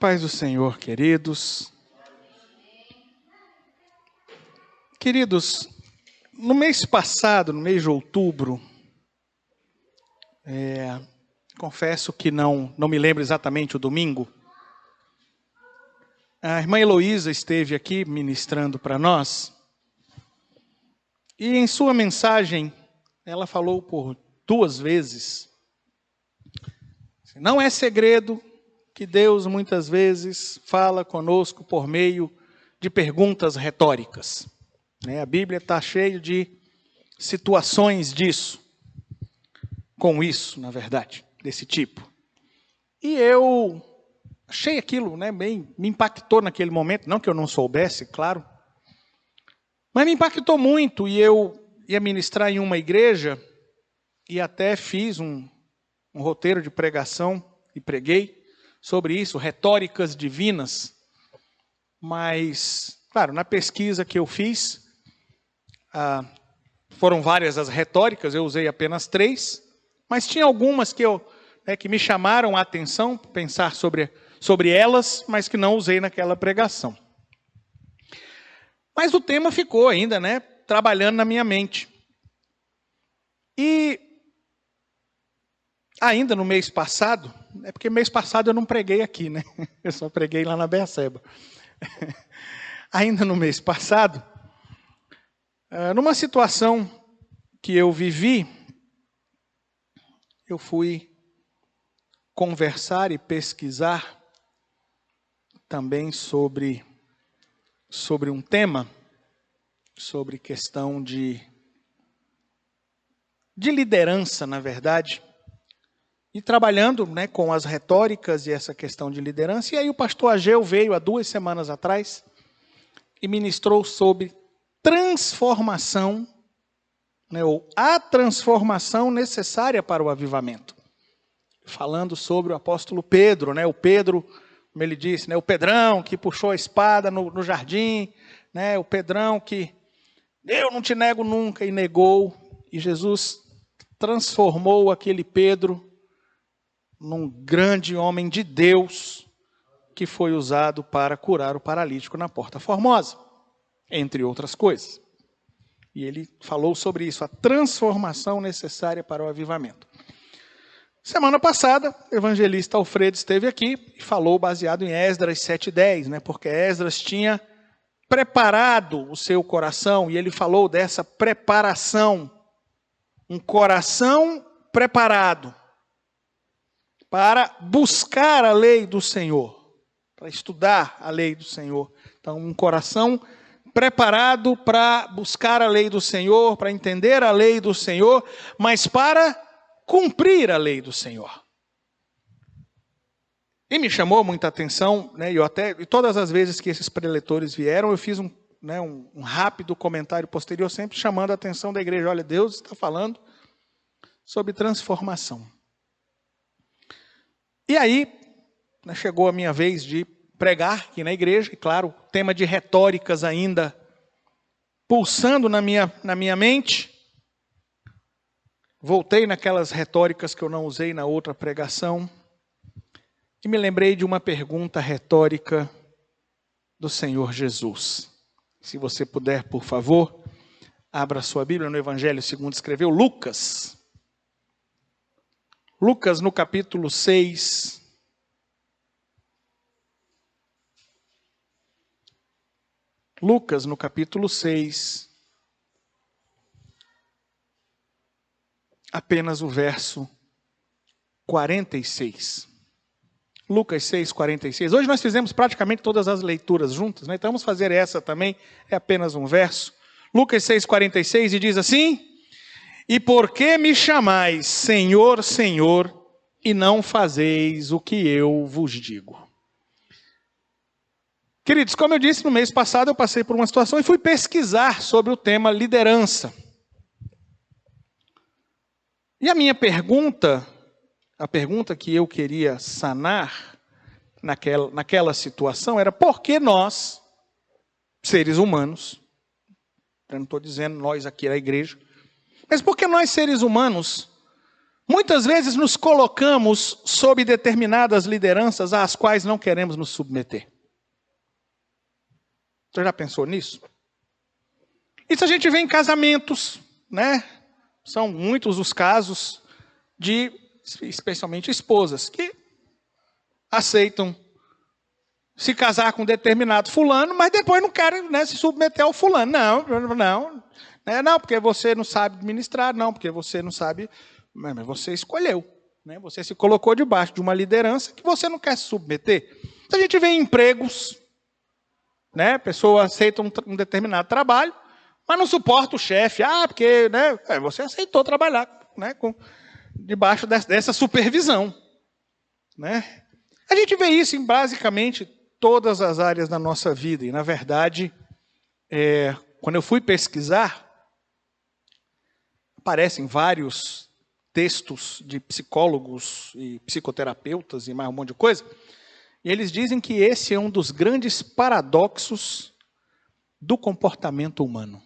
Paz do Senhor, queridos. Queridos, no mês passado, no mês de outubro, confesso que não me lembro exatamente o domingo, a irmã Heloísa esteve aqui ministrando para nós, e em sua mensagem, ela falou por 2 vezes, não é segredo que Deus muitas vezes fala conosco por meio de perguntas retóricas. A Bíblia está cheia de situações disso, com isso, na verdade, desse tipo. E eu achei aquilo, bem, me impactou naquele momento, não que eu não soubesse, claro, mas me impactou muito, e eu ia ministrar em uma igreja, e até fiz um roteiro de pregação, e preguei sobre isso, retóricas divinas, mas, claro, na pesquisa que eu fiz, foram várias as retóricas, eu usei apenas 3, mas tinha algumas que me chamaram a atenção, pensar sobre elas, mas que não usei naquela pregação. Mas o tema ficou ainda, trabalhando na minha mente. E ainda no mês passado, porque mês passado eu não preguei aqui, eu só preguei lá na Berseba. Ainda no mês passado, numa situação que eu vivi, eu fui conversar e pesquisar também sobre um tema, sobre questão de liderança, na verdade, e trabalhando com as retóricas e essa questão de liderança. E aí o pastor Ageu veio há 2 semanas atrás e ministrou sobre transformação, ou a transformação necessária para o avivamento. Falando sobre o apóstolo Pedro, o Pedro, como ele disse, o Pedrão que puxou a espada no jardim, o Pedrão que eu não te nego nunca, e negou, e Jesus transformou aquele Pedro num grande homem de Deus, que foi usado para curar o paralítico na Porta Formosa, entre outras coisas. E ele falou sobre isso, a transformação necessária para o avivamento. Semana passada, o evangelista Alfredo esteve aqui e falou baseado em Esdras 7:10, porque Esdras tinha preparado o seu coração, e ele falou dessa preparação, um coração preparado para buscar a lei do Senhor, para estudar a lei do Senhor. Então, um coração preparado para buscar a lei do Senhor, para entender a lei do Senhor, mas para cumprir a lei do Senhor. E me chamou muita atenção, e todas as vezes que esses preletores vieram, eu fiz um rápido comentário posterior, sempre chamando a atenção da igreja. Olha, Deus está falando sobre transformação. E aí, chegou a minha vez de pregar aqui na igreja, e claro, tema de retóricas ainda pulsando na minha mente. Voltei naquelas retóricas que eu não usei na outra pregação, e me lembrei de uma pergunta retórica do Senhor Jesus. Se você puder, por favor, abra sua Bíblia no Evangelho segundo escreveu Lucas. Lucas no capítulo 6. Lucas no capítulo 6. Apenas o verso 46. Lucas 6, 46. Hoje nós fizemos praticamente todas as leituras juntas, então vamos fazer essa também, é apenas um verso. Lucas 6, 46, e diz assim: E por que me chamais Senhor, Senhor, e não fazeis o que eu vos digo? Queridos, como eu disse, no mês passado eu passei por uma situação e fui pesquisar sobre o tema liderança. E a minha pergunta, a pergunta que eu queria sanar naquela situação era: por que nós, seres humanos, eu não estou dizendo nós aqui na igreja, mas por que nós, seres humanos, Muitas vezes nos colocamos sob determinadas lideranças às quais não queremos nos submeter. Você já pensou nisso? Isso a gente vê em casamentos, né? São muitos os casos de, especialmente esposas, que aceitam se casar com determinado fulano, mas depois não querem, né, se submeter ao fulano. Não, porque você não sabe administrar, não, porque você não sabe, mas você escolheu, né? Você se colocou debaixo de uma liderança que você não quer se submeter. A gente vê em empregos, né? A pessoa aceita um determinado trabalho, mas não suporta o chefe. Porque, né, você aceitou trabalhar, né, debaixo dessa supervisão, né? A gente vê isso em basicamente todas as áreas da nossa vida. E, na verdade, quando eu fui pesquisar, aparecem vários textos de psicólogos e psicoterapeutas e mais um monte de coisa. E eles dizem que esse é um dos grandes paradoxos do comportamento humano.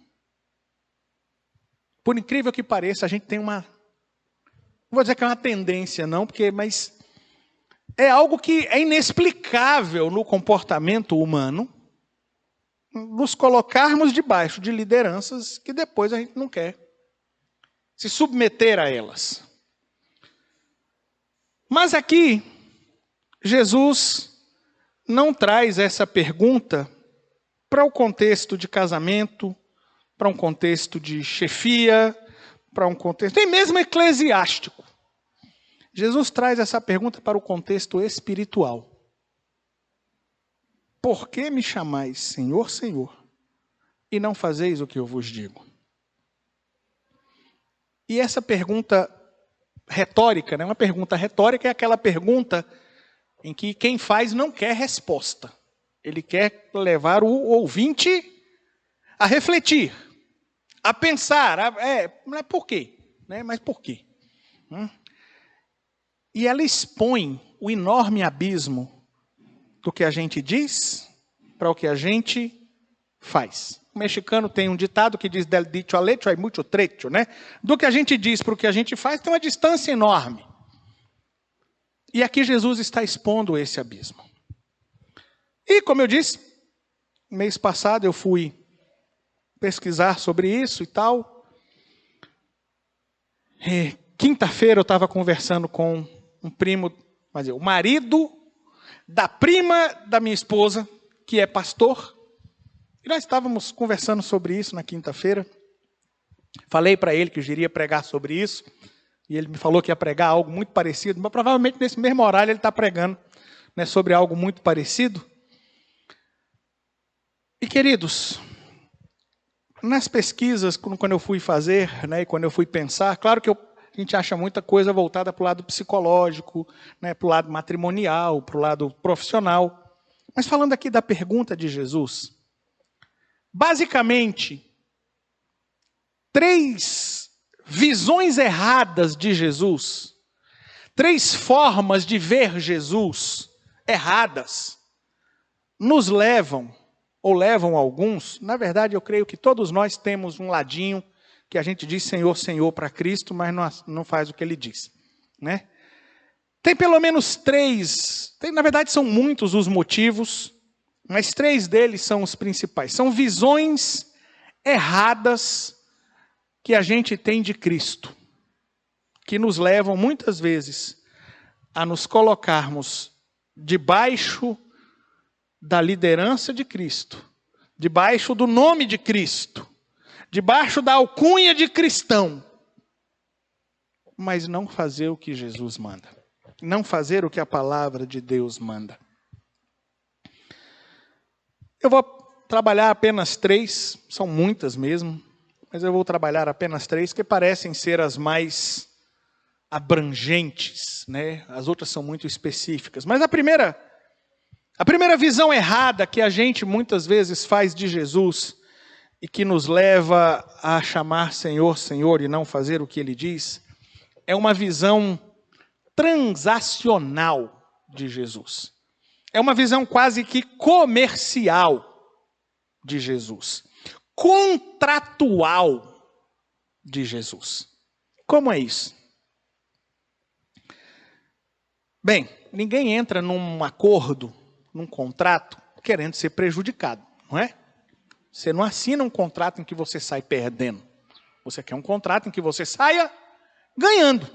Por incrível que pareça, a gente tem uma... Não vou dizer que é uma tendência, não, mas é algo que é inexplicável no comportamento humano, nos colocarmos debaixo de lideranças que depois a gente não quer se submeter a elas. Mas aqui, Jesus não traz essa pergunta para o contexto de casamento, para um contexto de chefia, para um contexto, nem mesmo eclesiástico. Jesus traz essa pergunta para o contexto espiritual. Por que me chamais Senhor, Senhor, e não fazeis o que eu vos digo? E essa pergunta retórica, né? Uma pergunta retórica é aquela pergunta em que quem faz não quer resposta. Ele quer levar o ouvinte a refletir, a pensar. Mas por quê? Né? Mas por quê? E ela expõe o enorme abismo do que a gente diz para o que a gente faz. O mexicano tem um ditado que diz del dicho al hecho hay mucho trecho, né? Do que a gente diz para o que a gente faz tem uma distância enorme. E aqui Jesus está expondo esse abismo. E como eu disse, mês passado eu fui pesquisar sobre isso e tal. Quinta-feira eu estava conversando com um primo, o marido da prima da minha esposa, que é pastor. E nós estávamos conversando sobre isso na quinta-feira. Falei para ele que eu iria pregar sobre isso. E ele me falou que ia pregar algo muito parecido. Mas provavelmente nesse mesmo horário ele está pregando, né, sobre algo muito parecido. E queridos, nas pesquisas, quando eu fui fazer, né, e quando eu fui pensar, claro que a gente acha muita coisa voltada para o lado psicológico, né, para o lado matrimonial, para o lado profissional. Mas falando aqui da pergunta de Jesus, basicamente, 3 visões erradas de Jesus, 3 formas de ver Jesus erradas, nos levam, ou levam alguns, na verdade eu creio que todos nós temos um ladinho que a gente diz Senhor, Senhor para Cristo, mas não faz o que Ele diz, né? Tem pelo menos 3, na verdade são muitos os motivos, mas 3 deles são os principais. São visões erradas que a gente tem de Cristo, que nos levam muitas vezes a nos colocarmos debaixo da liderança de Cristo, debaixo do nome de Cristo, debaixo da alcunha de cristão, mas não fazer o que Jesus manda, não fazer o que a palavra de Deus manda. Eu vou trabalhar apenas 3, são muitas mesmo, mas eu vou trabalhar apenas 3, que parecem ser as mais abrangentes, né? As outras são muito específicas. Mas a primeira visão errada que a gente muitas vezes faz de Jesus e que nos leva a chamar Senhor, Senhor e não fazer o que Ele diz, é uma visão transacional de Jesus. É uma visão quase que comercial de Jesus. Contratual de Jesus. Como é isso? Bem, ninguém entra num acordo, num contrato, querendo ser prejudicado, não é? Você não assina um contrato em que você sai perdendo. Você quer um contrato em que você saia ganhando.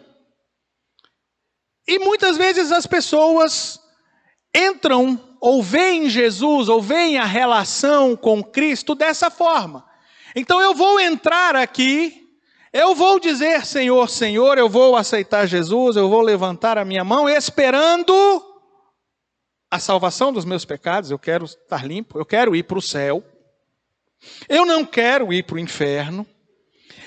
E muitas vezes as pessoas entram ou veem Jesus, ou veem a relação com Cristo dessa forma. Então eu vou entrar aqui, eu vou dizer Senhor, Senhor, eu vou aceitar Jesus, eu vou levantar a minha mão esperando a salvação dos meus pecados, eu quero estar limpo, eu quero ir para o céu, eu não quero ir para o inferno,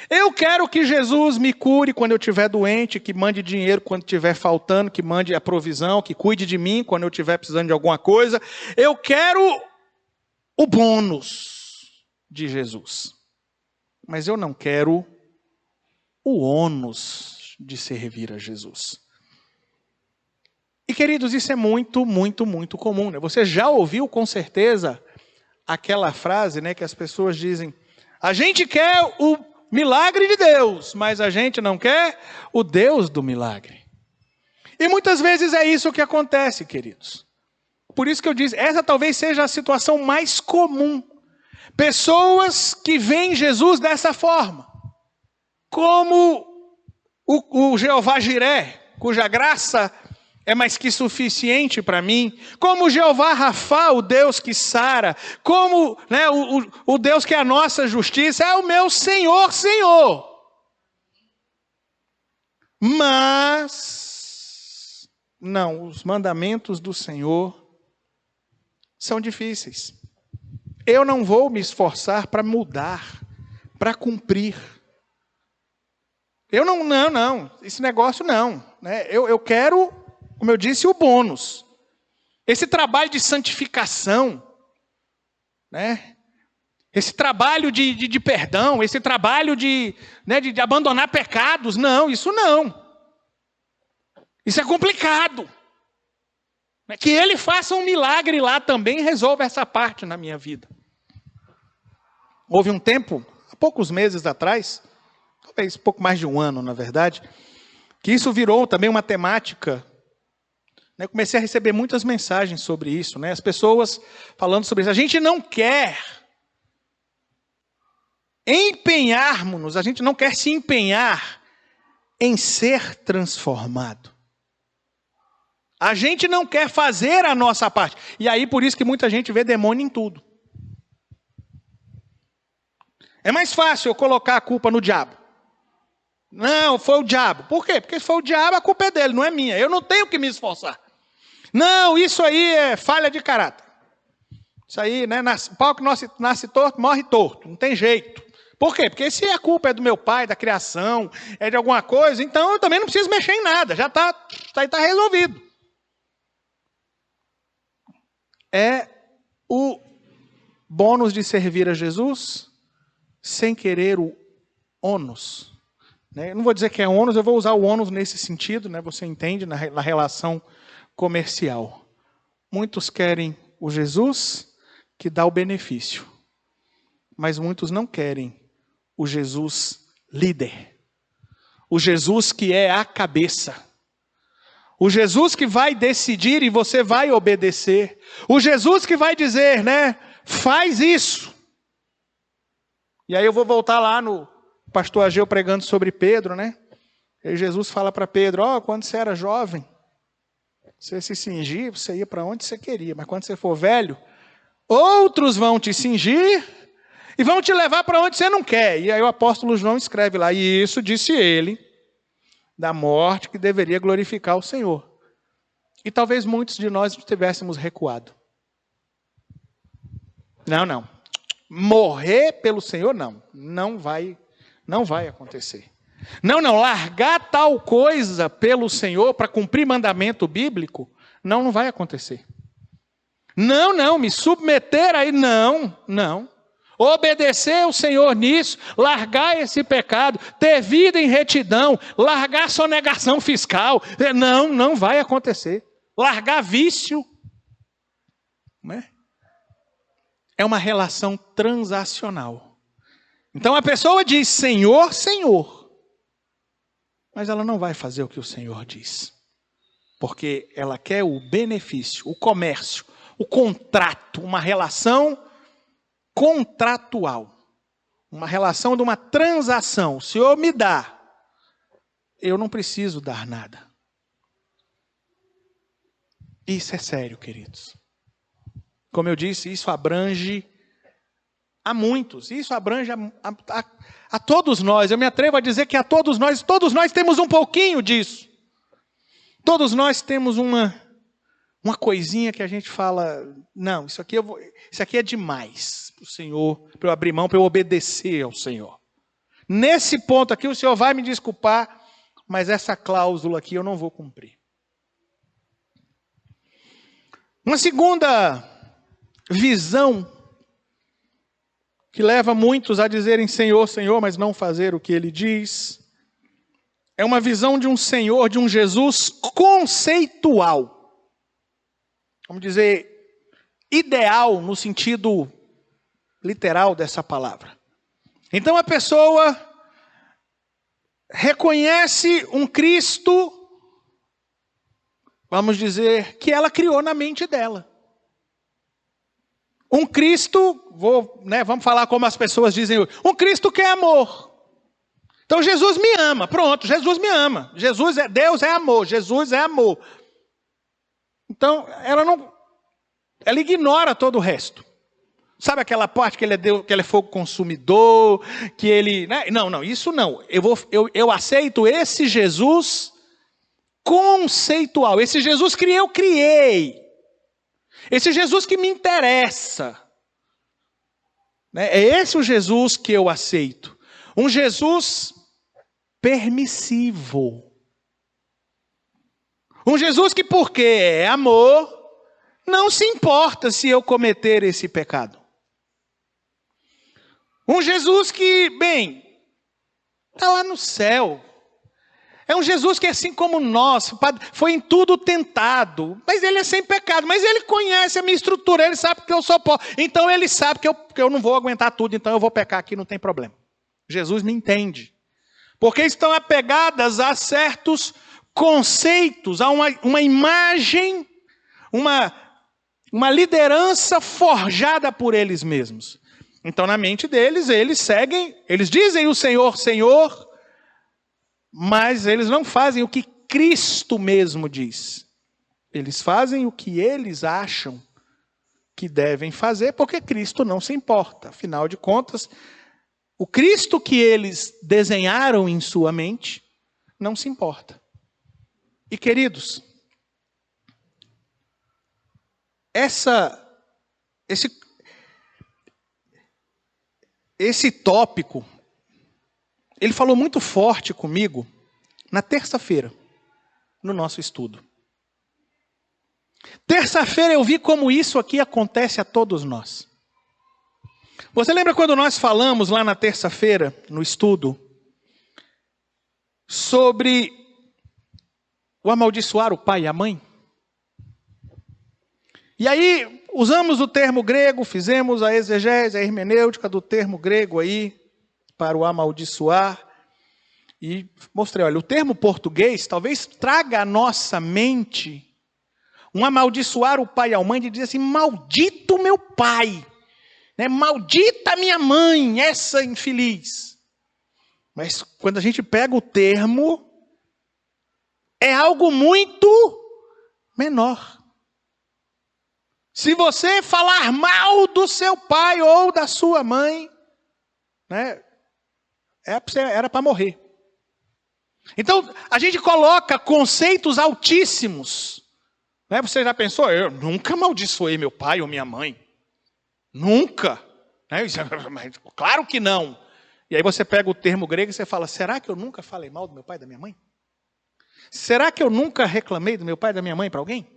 eu quero que Jesus me cure quando eu estiver doente, que mande dinheiro quando estiver faltando, que mande a provisão, que cuide de mim quando eu estiver precisando de alguma coisa. Eu quero o bônus de Jesus. Mas eu não quero o ônus de servir a Jesus. E queridos, isso é muito, muito, muito comum, né? Você já ouviu com certeza aquela frase, né, que as pessoas dizem: a gente quer o milagre de Deus, mas a gente não quer o Deus do milagre. E muitas vezes é isso que acontece, queridos. Por isso que eu disse, essa talvez seja a situação mais comum. Pessoas que veem Jesus dessa forma. Como o Jeová Jiré, cuja graça é mais que suficiente para mim. Como o Jeová Rafá, o Deus que sara. Como, né, o Deus que é a nossa justiça, é o meu Senhor, Senhor. Mas, não, os mandamentos do Senhor são difíceis. Eu não vou me esforçar para mudar, para cumprir. Eu não, esse negócio não. Né? Eu quero, como eu disse, o bônus. Esse trabalho de santificação, né? Esse trabalho de perdão, esse trabalho de abandonar pecados, não, isso não. Isso é complicado. Que ele faça um milagre lá também e resolva essa parte na minha vida. Houve um tempo, há poucos meses atrás, talvez pouco mais de um ano, na verdade, que isso virou também uma temática. Né? Comecei a receber muitas mensagens sobre isso, né? As pessoas falando sobre isso. A gente não quer empenharmos-nos, a gente não quer se empenhar em ser transformado. A gente não quer fazer a nossa parte. E aí por isso que muita gente vê demônio em tudo. É mais fácil eu colocar a culpa no diabo. Não, foi o diabo. Por quê? Porque se foi o diabo, a culpa é dele, não é minha. Eu não tenho que me esforçar. Não, isso aí é falha de caráter. Isso aí, né? O pau que nasce torto, morre torto. Não tem jeito. Por quê? Porque se a culpa é do meu pai, da criação, é de alguma coisa, então eu também não preciso mexer em nada. Já está resolvido. É o bônus de servir a Jesus sem querer o ônus. Eu não vou dizer que é ônus, eu vou usar o ônus nesse sentido, né? Você entende, na relação comercial. Muitos querem o Jesus que dá o benefício, mas muitos não querem o Jesus líder. O Jesus que é a cabeça. O Jesus que vai decidir e você vai obedecer. O Jesus que vai dizer, né? Faz isso. E aí eu vou voltar lá no pastor Ageu pregando sobre Pedro, né? E Jesus fala para Pedro, quando você era jovem, você se cingir, você ia para onde você queria. Mas quando você for velho, outros vão te cingir e vão te levar para onde você não quer. E aí o apóstolo João escreve lá, e isso disse ele, da morte que deveria glorificar o Senhor. E talvez muitos de nós tivéssemos recuado. Não. Morrer pelo Senhor, não vai acontecer. Não, largar tal coisa pelo Senhor para cumprir mandamento bíblico, não vai acontecer. Não, me submeter aí, não. Obedecer ao Senhor nisso, largar esse pecado, ter vida em retidão, largar sonegação fiscal, não vai acontecer. Largar vício, né? É uma relação transacional. Então a pessoa diz Senhor, Senhor, mas ela não vai fazer o que o Senhor diz. Porque ela quer o benefício, o comércio, o contrato, uma relação contratual. Uma relação de uma transação. O Senhor me dá, eu não preciso dar nada. Isso é sério, queridos. Como eu disse, isso abrange a muitos. Isso abrange a todos nós. Eu me atrevo a dizer que a todos nós temos um pouquinho disso. Todos nós temos uma coisinha que a gente fala, não, isso aqui é demais para o Senhor, para eu abrir mão, para eu obedecer ao Senhor. Nesse ponto aqui o Senhor vai me desculpar, mas essa cláusula aqui eu não vou cumprir. Uma segunda visão que leva muitos a dizerem Senhor, Senhor, mas não fazer o que Ele diz, é uma visão de um Senhor, de um Jesus conceitual. Vamos dizer, ideal no sentido literal dessa palavra. Então a pessoa reconhece um Cristo, vamos dizer, que ela criou na mente dela. Um Cristo, vamos falar como as pessoas dizem hoje, um Cristo que é amor. Então Jesus me ama, pronto, Jesus me ama. Deus é amor, Jesus é amor. Então ela ignora todo o resto. Sabe aquela parte que ele é Deus, que ele é fogo consumidor, que ele, né? Não, isso não. Eu aceito esse Jesus conceitual, esse Jesus que eu criei. Esse Jesus que me interessa. É esse o Jesus que eu aceito. Um Jesus permissivo. Um Jesus que, porque é amor, não se importa se eu cometer esse pecado. Um Jesus que, está lá no céu. É um Jesus que, assim como nós, foi em tudo tentado. Mas ele é sem pecado. Mas ele conhece a minha estrutura. Ele sabe que eu sou pó. Então ele sabe que eu não vou aguentar tudo. Então eu vou pecar aqui, não tem problema. Jesus me entende. Porque estão apegadas a certos conceitos, a uma imagem, uma liderança forjada por eles mesmos. Então na mente deles, eles dizem o Senhor, Senhor, mas eles não fazem o que Cristo mesmo diz. Eles fazem o que eles acham que devem fazer, porque Cristo não se importa. Afinal de contas, o Cristo que eles desenharam em sua mente não se importa. E queridos, esse tópico, ele falou muito forte comigo na terça-feira, no nosso estudo. Terça-feira eu vi como isso aqui acontece a todos nós. Você lembra quando nós falamos lá na terça-feira, no estudo, sobre o amaldiçoar o pai e a mãe? E aí, usamos o termo grego, fizemos a exegese, a hermenêutica do termo grego aí, para o amaldiçoar. E mostrei, olha, o termo português talvez traga à nossa mente um amaldiçoar o pai e a mãe, de dizer assim, maldito meu pai, né? Maldita minha mãe, essa infeliz. Mas quando a gente pega o termo, é algo muito menor. Se você falar mal do seu pai ou da sua mãe, né, era para morrer. Então, a gente coloca conceitos altíssimos. Né? Você já pensou? Eu nunca amaldiçoei meu pai ou minha mãe. Nunca. Né? Claro que não. E aí você pega o termo grego e você fala, será que eu nunca falei mal do meu pai e da minha mãe? Será que eu nunca reclamei do meu pai e da minha mãe para alguém?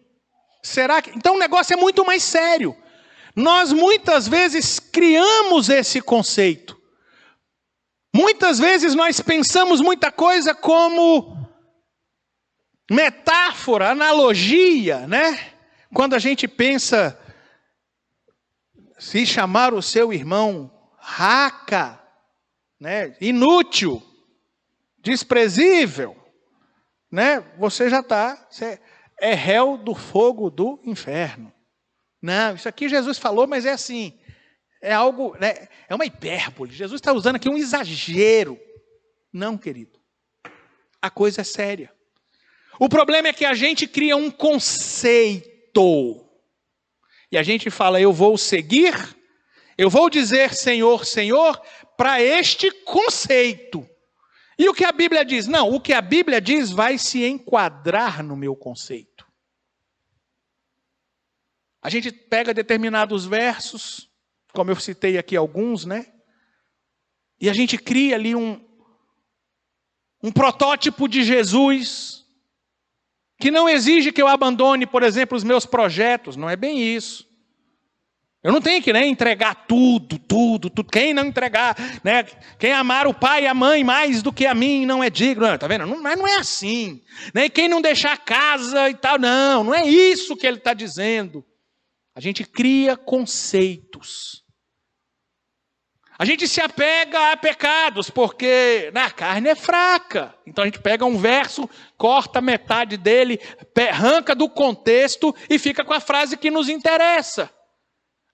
Será que... Então o negócio é muito mais sério. Nós muitas vezes criamos esse conceito. Muitas vezes nós pensamos muita coisa como metáfora, analogia, né? Quando a gente pensa, se chamar o seu irmão raca, né? Inútil, desprezível, né? Você já está... é réu do fogo do inferno. Não, isso aqui Jesus falou, mas é assim, é algo, né, é uma hipérbole. Jesus está usando aqui um exagero. Não, querido. A coisa é séria. O problema é que a gente cria um conceito. E a gente fala, eu vou seguir, eu vou dizer Senhor, Senhor, para este conceito. E o que a Bíblia diz? Não, o que a Bíblia diz vai se enquadrar no meu conceito. A gente pega determinados versos, como eu citei aqui alguns, né? E a gente cria ali um protótipo de Jesus, que não exige que eu abandone, por exemplo, os meus projetos. Não é bem isso. Eu não tenho que entregar tudo. Quem não entregar, né? Quem amar o pai e a mãe mais do que a mim não é digno. Não, tá vendo? Não é assim. Nem quem não deixar casa e tal, não é isso que ele está dizendo. A gente cria conceitos. A gente se apega a pecados, porque a carne é fraca. Então a gente pega um verso, corta metade dele, arranca do contexto e fica com a frase que nos interessa.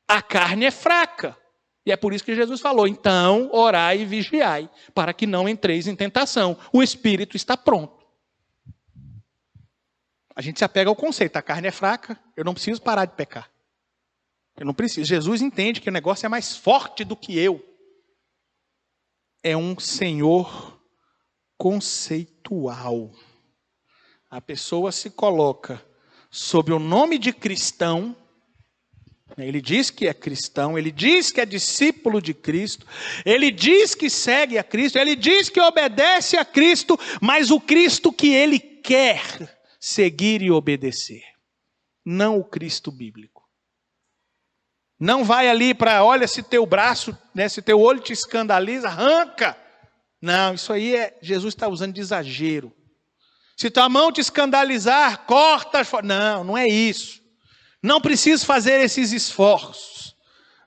A carne é fraca. E é por isso que Jesus falou, então orai e vigiai, para que não entreis em tentação. O espírito está pronto. A gente se apega ao conceito, a carne é fraca, eu não preciso parar de pecar. Eu não preciso. Jesus entende que o negócio é mais forte do que eu. É um Senhor conceitual. A pessoa se coloca sob o nome de cristão. Ele diz que é cristão, ele diz que é discípulo de Cristo, ele diz que segue a Cristo, ele diz que obedece a Cristo, mas o Cristo que ele quer seguir e obedecer, não o Cristo bíblico. Não vai ali para, olha, se teu braço, né, se teu olho te escandaliza, arranca. Não, isso aí Jesus está usando de exagero. Se tua mão te escandalizar, corta. Não é isso. Não preciso fazer esses esforços.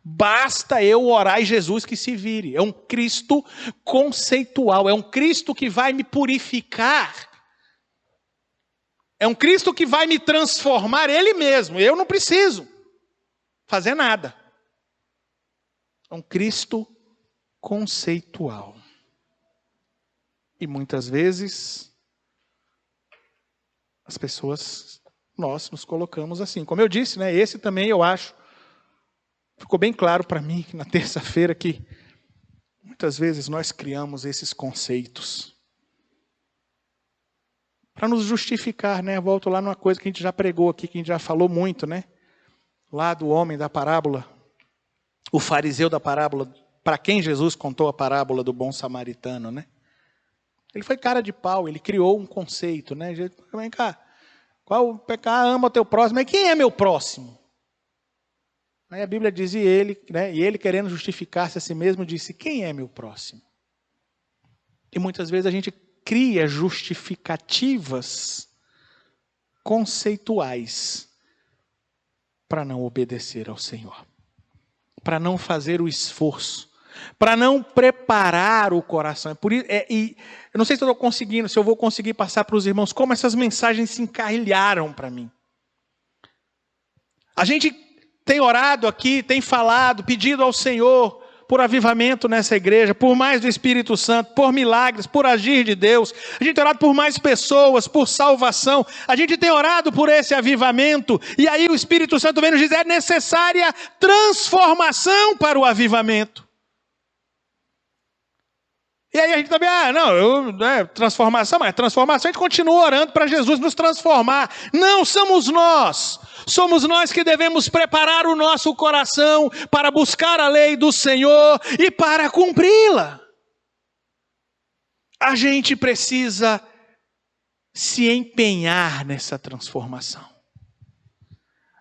Basta eu orar e Jesus que se vire. É um Cristo conceitual, é um Cristo que vai me purificar. É um Cristo que vai me transformar Ele mesmo. Eu não preciso fazer nada. É um Cristo conceitual. E muitas vezes as pessoas, nós nos colocamos assim. Como eu disse, né, esse também eu acho, ficou bem claro para mim na terça-feira que muitas vezes nós criamos esses conceitos para nos justificar, né? Volto lá numa coisa que a gente já pregou aqui, que a gente já falou muito, né? Lá do homem da parábola, o fariseu da parábola, para quem Jesus contou a parábola do bom samaritano, né? Ele foi cara de pau, ele criou um conceito, né? Vem cá, qual o pecado? Ama o teu próximo, mas quem é meu próximo? Aí a Bíblia diz, e ele querendo justificar-se a si mesmo, disse, quem é meu próximo? E muitas vezes a gente cria justificativas conceituais para não obedecer ao Senhor, para não fazer o esforço, para não preparar o coração. E eu não sei se eu estou conseguindo, se eu vou conseguir passar para os irmãos como essas mensagens se encarrilharam para mim. A gente tem orado aqui, tem falado, pedido ao Senhor por avivamento nessa igreja, por mais do Espírito Santo, por milagres, por agir de Deus. A gente tem orado por mais pessoas, por salvação. A gente tem orado por esse avivamento. E aí o Espírito Santo vem nos dizer, é necessária transformação para o avivamento. E aí a gente também, transformação, mas transformação a gente continua orando para Jesus nos transformar. Não, somos nós que devemos preparar o nosso coração para buscar a lei do Senhor e para cumpri-la. A gente precisa se empenhar nessa transformação.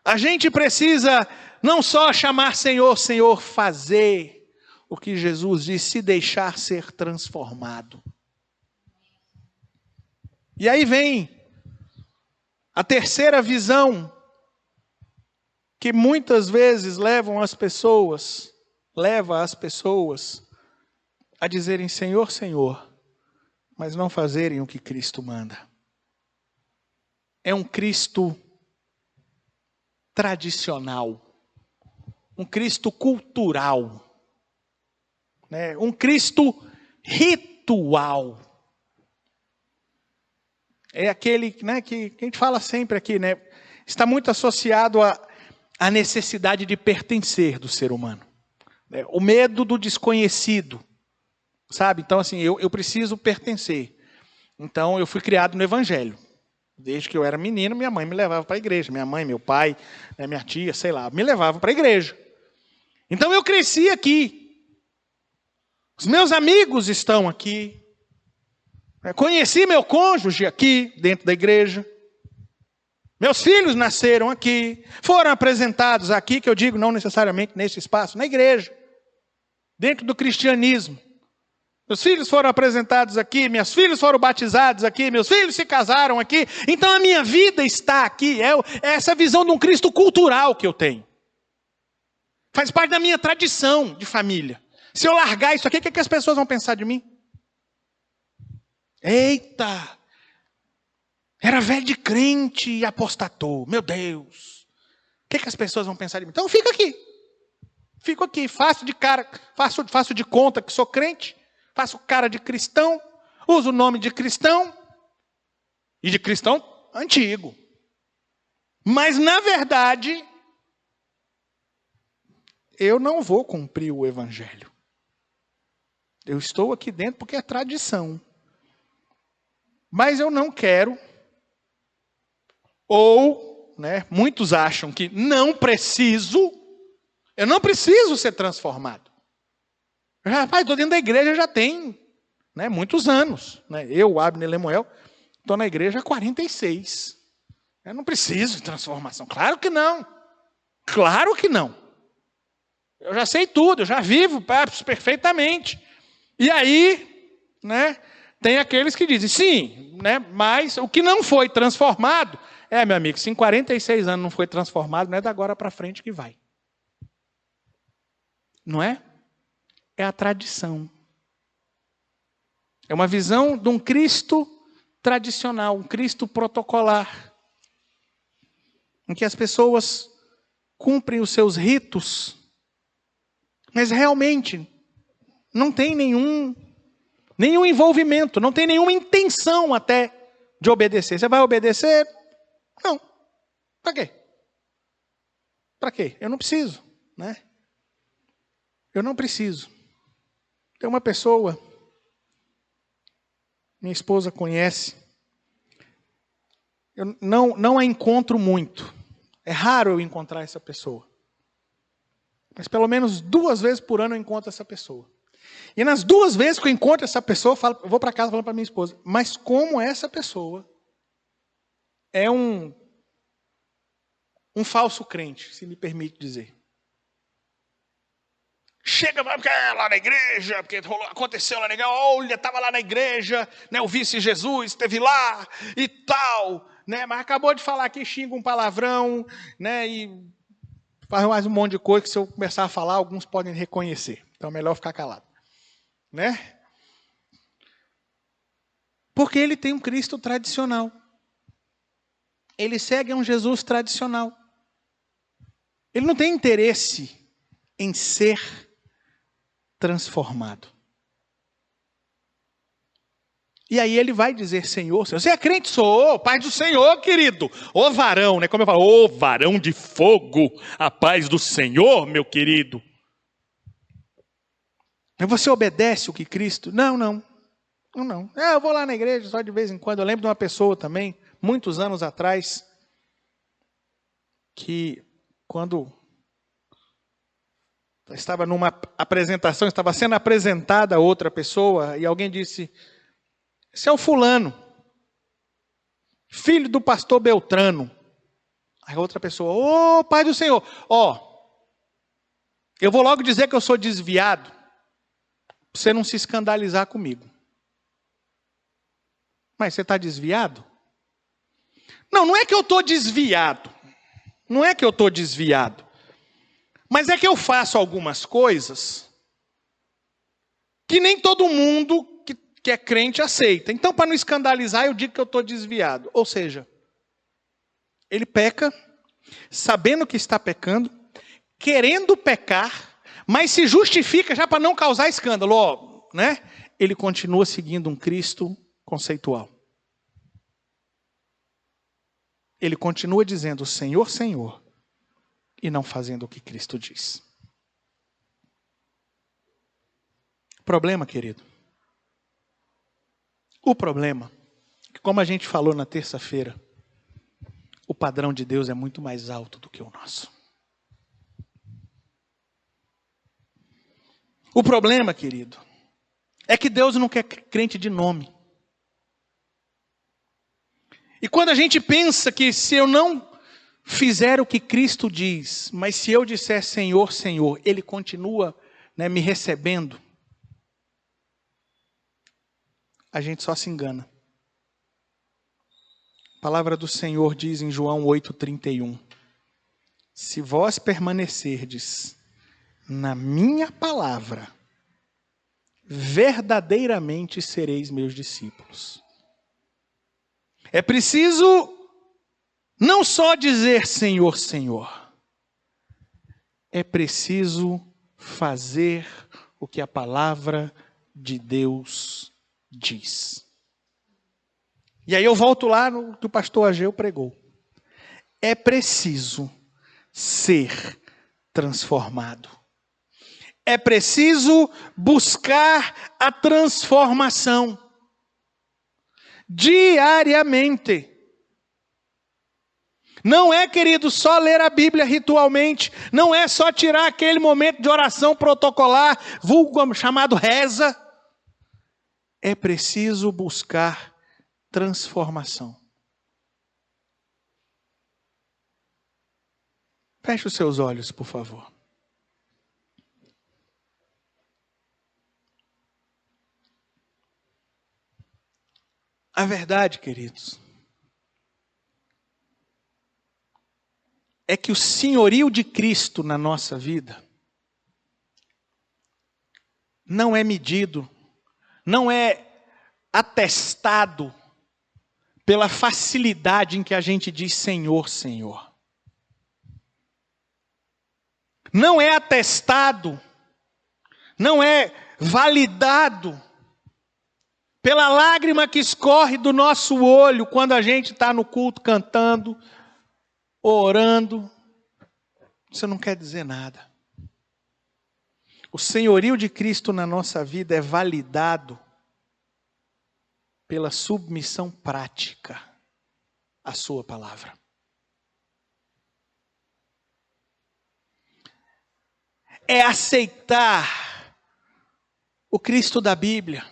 A gente precisa não só chamar Senhor, Senhor, fazer o que Jesus disse, se deixar ser transformado. E aí vem a terceira visão, que muitas vezes leva as pessoas a dizerem Senhor, Senhor, mas não fazerem o que Cristo manda. é um Cristo tradicional, um Cristo cultural, né? Um Cristo ritual. É aquele, né, que a gente fala sempre aqui, né? Está muito associado à necessidade de pertencer do ser humano. O medo do desconhecido, sabe? Então, assim, eu preciso pertencer. Então, eu fui criado no Evangelho. Desde que eu era menino, minha mãe me levava para a igreja. Minha mãe, meu pai, né, minha tia, sei lá, me levavam para a igreja. Então, eu cresci aqui. Os meus amigos estão aqui. Conheci meu cônjuge aqui, dentro da igreja. Meus filhos nasceram aqui. Foram apresentados aqui, que eu digo não necessariamente nesse espaço, na igreja. Dentro do cristianismo. Meus filhos foram apresentados aqui, meus filhos foram batizados aqui, meus filhos se casaram aqui. Então a minha vida está aqui. É essa visão de um Cristo cultural que eu tenho. Faz parte da minha tradição de família. Se eu largar isso aqui, o que as pessoas vão pensar de mim? Eita! Era velho de crente e apostatou. Meu Deus! O que as pessoas vão pensar de mim? Então eu fico aqui. Fico aqui, faço de cara, faço de conta que sou crente. Faço cara de cristão, uso o nome de cristão, e de cristão antigo. Mas, na verdade, eu não vou cumprir o evangelho. Eu estou aqui dentro porque é tradição. Mas eu não quero, ou, né, muitos acham que eu não preciso ser transformado. Rapaz, estou dentro da igreja já tem, né, muitos anos. Né? Eu, Abner Lemuel, estou na igreja há 46. Eu não preciso de transformação. Claro que não. Claro que não. Eu já sei tudo, eu já vivo perfeitamente. E aí, né, tem aqueles que dizem, sim, né, mas o que não foi transformado, meu amigo, se em 46 anos não foi transformado, não é da agora para frente que vai. Não é? É a tradição. É uma visão de um Cristo tradicional, um Cristo protocolar, em que as pessoas cumprem os seus ritos, mas realmente não tem nenhum envolvimento, não tem nenhuma intenção até de obedecer. Você vai obedecer? Não. Para quê? Para quê? Eu não preciso, né? Eu não preciso. Tem uma pessoa, minha esposa conhece, eu não a encontro muito. É raro eu encontrar essa pessoa. Mas pelo menos 2 vezes por ano eu encontro essa pessoa. E nas 2 vezes que eu encontro essa pessoa, eu vou para casa falando para minha esposa, mas como essa pessoa é um falso crente, se me permite dizer. Chega porque lá na igreja, porque aconteceu lá na igreja, olha, estava lá na igreja, né, o vice-Jesus esteve lá e tal, né, mas acabou de falar aqui, xinga um palavrão, né, e faz mais um monte de coisa que se eu começar a falar, alguns podem reconhecer. Então é melhor ficar calado. Né? Porque ele tem um Cristo tradicional. Ele segue um Jesus tradicional. Ele não tem interesse em ser transformado. E aí ele vai dizer, Senhor, você é crente? Sou, Pai do Senhor, querido. Ô varão, né? Como eu falo, ô varão de fogo, a paz do Senhor, meu querido. Mas você obedece o que Cristo? Não. Eu vou lá na igreja só de vez em quando. Eu lembro de uma pessoa também, muitos anos atrás, que quando estava numa apresentação, estava sendo apresentada a outra pessoa, e alguém disse, esse é o fulano, filho do pastor Beltrano. Aí a outra pessoa, ô Pai do Senhor, eu vou logo dizer que eu sou desviado, para você não se escandalizar comigo. Mas você está desviado? Não é que eu estou desviado. Não é que eu estou desviado. Mas é que eu faço algumas coisas que nem todo mundo que é crente aceita. Então, para não escandalizar, eu digo que eu estou desviado. Ou seja, Ele peca, sabendo que está pecando, querendo pecar, mas se justifica já para não causar escândalo, ó, né? Ele continua seguindo um Cristo conceitual. Ele continua dizendo Senhor, Senhor, e não fazendo o que Cristo diz. Problema, querido. O problema, que como a gente falou na terça-feira, o padrão de Deus é muito mais alto do que o nosso. O problema, querido, é que Deus não quer crente de nome. E quando a gente pensa que se eu não fizer o que Cristo diz, mas se eu disser Senhor, Senhor, Ele continua, né, me recebendo, a gente só se engana. A palavra do Senhor diz em João 8,31, se vós permanecerdes na minha palavra, verdadeiramente sereis meus discípulos. É preciso não só dizer Senhor, Senhor. É preciso fazer o que a palavra de Deus diz. E aí eu volto lá no que o pastor Ageu pregou. É preciso ser transformado. É preciso buscar a transformação. Diariamente. Não é, querido, só ler a Bíblia ritualmente. Não é só tirar aquele momento de oração protocolar, vulgo chamado reza. É preciso buscar transformação. Feche os seus olhos, por favor. A verdade, queridos, é que o senhorio de Cristo na nossa vida não é medido, não é atestado pela facilidade em que a gente diz Senhor, Senhor. Não é atestado, não é validado pela lágrima que escorre do nosso olho quando a gente está no culto cantando, orando. Isso não quer dizer nada. O senhorio de Cristo na nossa vida é validado pela submissão prática à sua palavra. É aceitar o Cristo da Bíblia.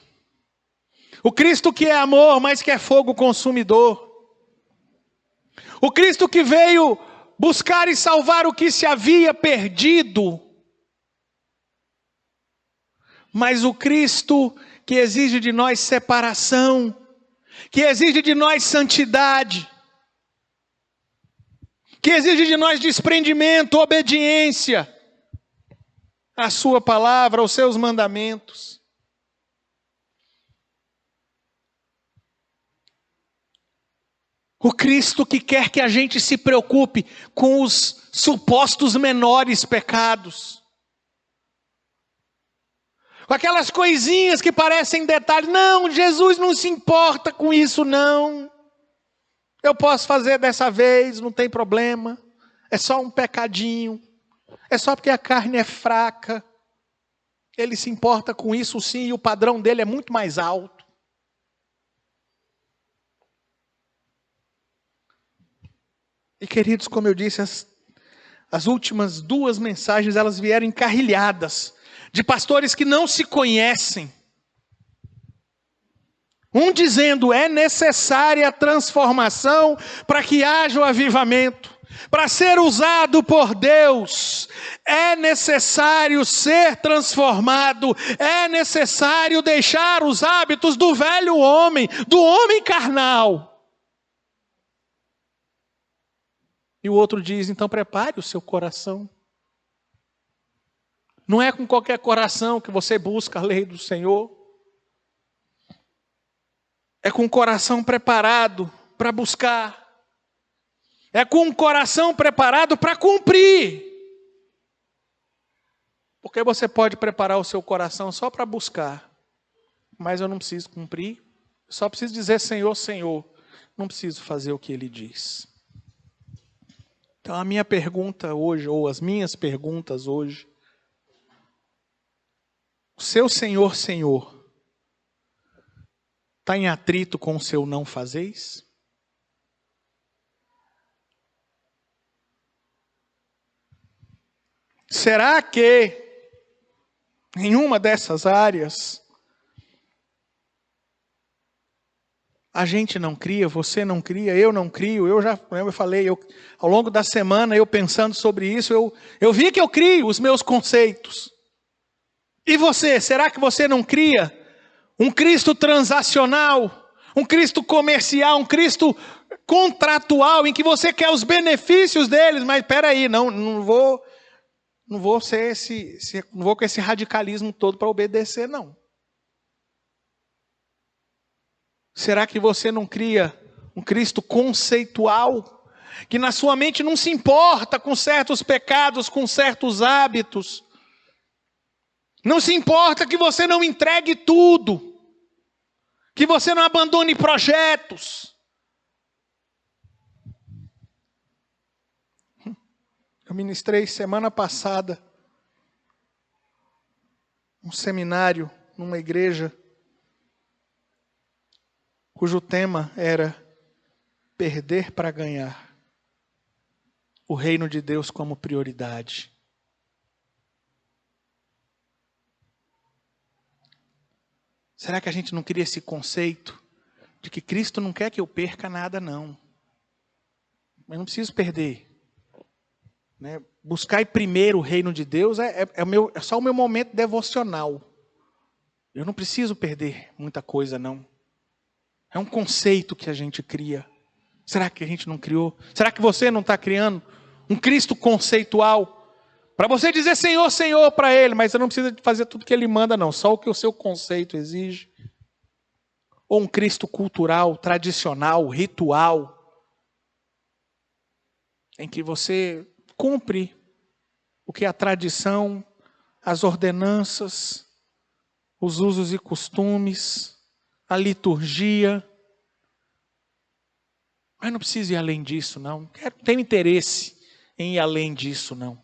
O Cristo que é amor, mas que é fogo consumidor. O Cristo que veio buscar e salvar o que se havia perdido. Mas o Cristo que exige de nós separação, que exige de nós santidade, que exige de nós desprendimento, obediência à sua palavra, aos seus mandamentos. O Cristo que quer que a gente se preocupe com os supostos menores pecados. Com aquelas coisinhas que parecem detalhes. Não, Jesus não se importa com isso não. Eu posso fazer dessa vez, não tem problema. É só um pecadinho. É só porque a carne é fraca. Ele se importa com isso sim, e o padrão dele é muito mais alto. E queridos, como eu disse, as últimas duas mensagens, elas vieram encarrilhadas, de pastores que não se conhecem. Um dizendo, é necessária a transformação para que haja o avivamento. Para ser usado por Deus, é necessário ser transformado, é necessário deixar os hábitos do velho homem, do homem carnal. E o outro diz, então prepare o seu coração. Não é com qualquer coração que você busca a lei do Senhor. É com o coração preparado para buscar. É com um coração preparado para cumprir. Porque você pode preparar o seu coração só para buscar. Mas eu não preciso cumprir. Só preciso dizer Senhor, Senhor. Não preciso fazer o que Ele diz. Então a minha pergunta hoje, ou as minhas perguntas hoje. O seu Senhor, Senhor, está em atrito com o seu não fazeis? Será que em uma dessas áreas a gente não cria, você não cria, eu não crio? Eu falei, ao longo da semana, eu pensando sobre isso, eu vi que eu crio os meus conceitos. E você, será que você não cria um Cristo transacional, um Cristo comercial, um Cristo contratual, em que você quer os benefícios deles, mas espera aí, não vou ser não vou com esse radicalismo todo para obedecer, não. Será que você não cria um Cristo conceitual, que na sua mente não se importa com certos pecados, com certos hábitos? Não se importa que você não entregue tudo, que você não abandone projetos. Eu ministrei semana passada um seminário numa igreja cujo tema era perder para ganhar. O reino de Deus como prioridade. Será que a gente não cria esse conceito de que Cristo não quer que eu perca nada, não? Mas não preciso perder. Né? Buscar primeiro o reino de Deus é só o meu momento devocional. Eu não preciso perder muita coisa, não. É um conceito que a gente cria. Será que a gente não criou? Será que você não está criando um Cristo conceitual? Para você dizer Senhor, Senhor para Ele, mas você não precisa fazer tudo que Ele manda, não. Só o que o seu conceito exige. Ou um Cristo cultural, tradicional, ritual, em que você cumpre o que a tradição, as ordenanças, os usos e costumes, a liturgia. Mas não precisa ir além disso, não. Não tenho interesse em ir além disso, não.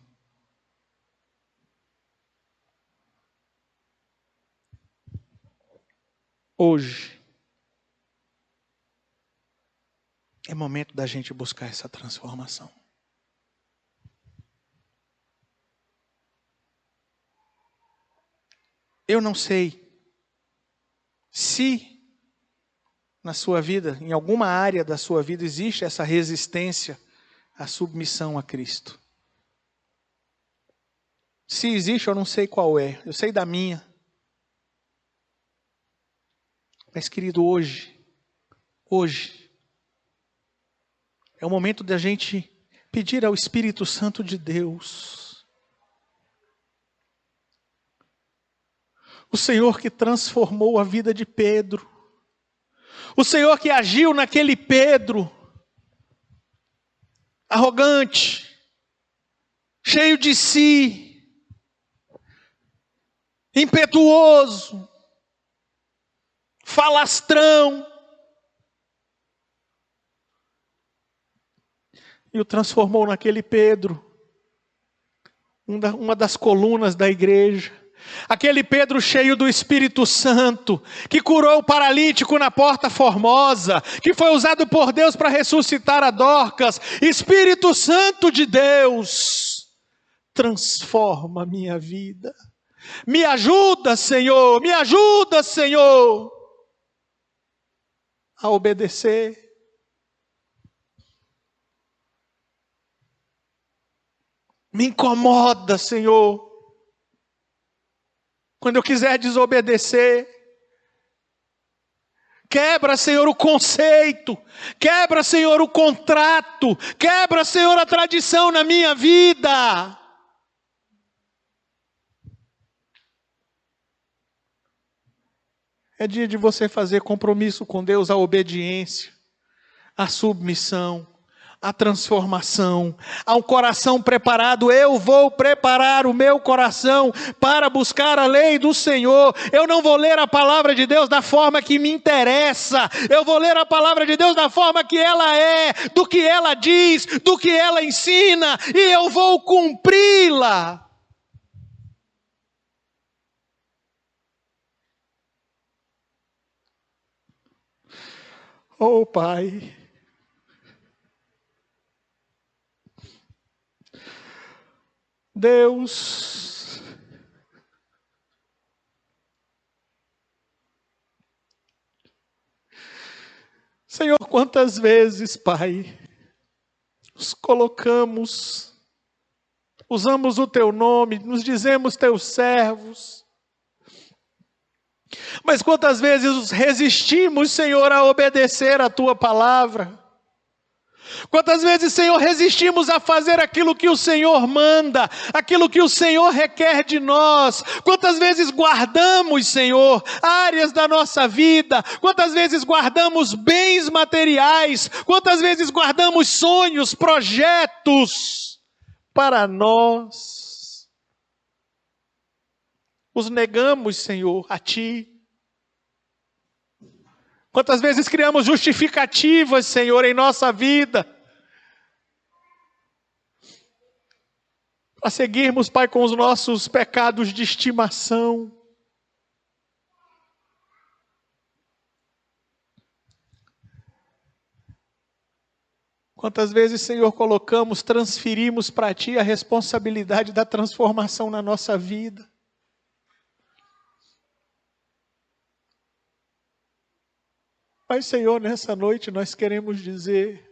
Hoje é momento da gente buscar essa transformação. Eu não sei se na sua vida, em alguma área da sua vida, existe essa resistência à submissão a Cristo. Se existe, eu não sei qual é. Eu sei da minha. Mas, querido, hoje, é o momento da gente pedir ao Espírito Santo de Deus. O Senhor que transformou a vida de Pedro. O Senhor que agiu naquele Pedro, arrogante, cheio de si, impetuoso, falastrão. E o transformou naquele Pedro, uma das colunas da igreja. Aquele Pedro cheio do Espírito Santo, que curou o paralítico na Porta Formosa, que foi usado por Deus para ressuscitar a Dorcas. Espírito Santo de Deus, transforma a minha vida. Me ajuda, Senhor, a obedecer. Me incomoda, Senhor, quando eu quiser desobedecer. Quebra, Senhor, o conceito. Quebra, Senhor, o contrato. Quebra, Senhor, a tradição na minha vida. É dia de você fazer compromisso com Deus, a obediência, a submissão, a transformação, há um coração preparado. Eu vou preparar o meu coração para buscar a lei do Senhor. Eu não vou ler a palavra de Deus da forma que me interessa, eu vou ler a palavra de Deus da forma que ela é, do que ela diz, do que ela ensina, e eu vou cumpri-la. Oh, Pai, Deus, Senhor, quantas vezes, Pai, nos colocamos, usamos o Teu nome, nos dizemos Teus servos, mas quantas vezes resistimos, Senhor, a obedecer a Tua palavra? Quantas vezes, Senhor, resistimos a fazer aquilo que o Senhor manda, aquilo que o Senhor requer de nós? Quantas vezes guardamos, Senhor, áreas da nossa vida? Quantas vezes guardamos bens materiais? Quantas vezes guardamos sonhos, projetos para nós? Os negamos, Senhor, a Ti. Quantas vezes criamos justificativas, Senhor, em nossa vida, para seguirmos, Pai, com os nossos pecados de estimação. Quantas vezes, Senhor, transferimos para Ti a responsabilidade da transformação na nossa vida. Mas, Senhor, nessa noite nós queremos dizer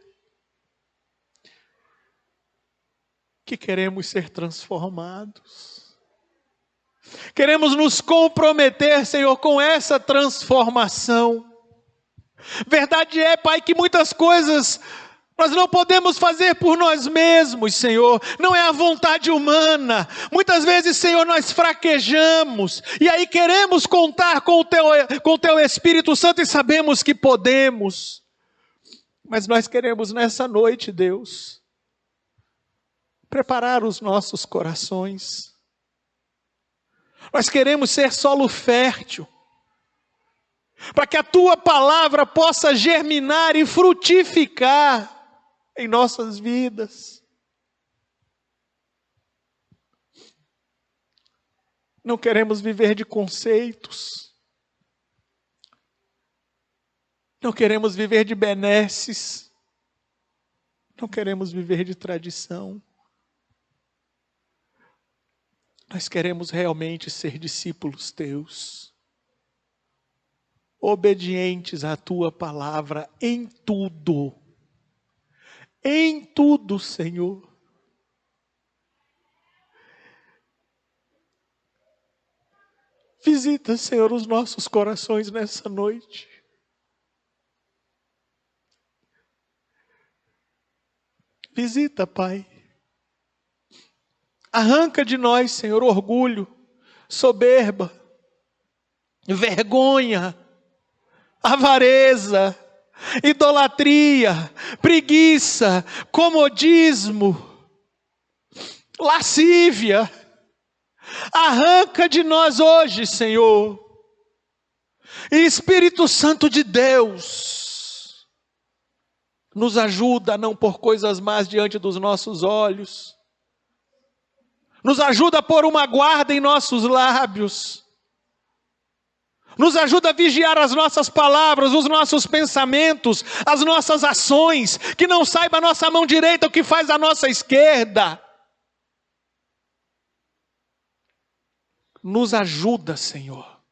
que queremos ser transformados. Queremos nos comprometer, Senhor, com essa transformação. Verdade é, Pai, que muitas coisas nós não podemos fazer por nós mesmos, Senhor. Não é a vontade humana. Muitas vezes, Senhor, nós fraquejamos. E aí queremos contar com o Teu Espírito Santo e sabemos que podemos. Mas nós queremos nessa noite, Deus, preparar os nossos corações. Nós queremos ser solo fértil, para que a Tua palavra possa germinar e frutificar em nossas vidas. Não queremos viver de conceitos, não queremos viver de benesses, não queremos viver de tradição. Nós queremos realmente ser discípulos Teus, obedientes à Tua palavra em tudo. Em tudo, Senhor. Visita, Senhor, os nossos corações nessa noite. Visita, Pai. Arranca de nós, Senhor, orgulho, soberba, vergonha, avareza, idolatria, preguiça, comodismo, lascívia. Arranca de nós hoje, Senhor. E Espírito Santo de Deus, nos ajuda a não pôr coisas más diante dos nossos olhos. Nos ajuda a pôr uma guarda em nossos lábios. Nos ajuda a vigiar as nossas palavras, os nossos pensamentos, as nossas ações. Que não saiba a nossa mão direita o que faz a nossa esquerda. Nos ajuda, Senhor,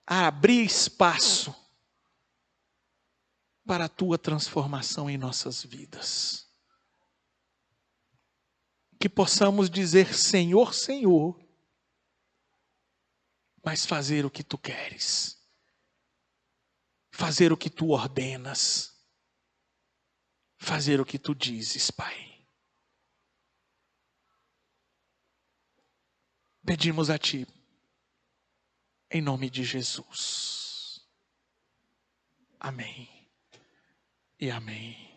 a abrir espaço para a Tua transformação em nossas vidas. Que possamos dizer Senhor, Senhor, mas fazer o que Tu queres. Fazer o que Tu ordenas. Fazer o que Tu dizes, Pai. Pedimos a Ti, em nome de Jesus. Amém. e amém.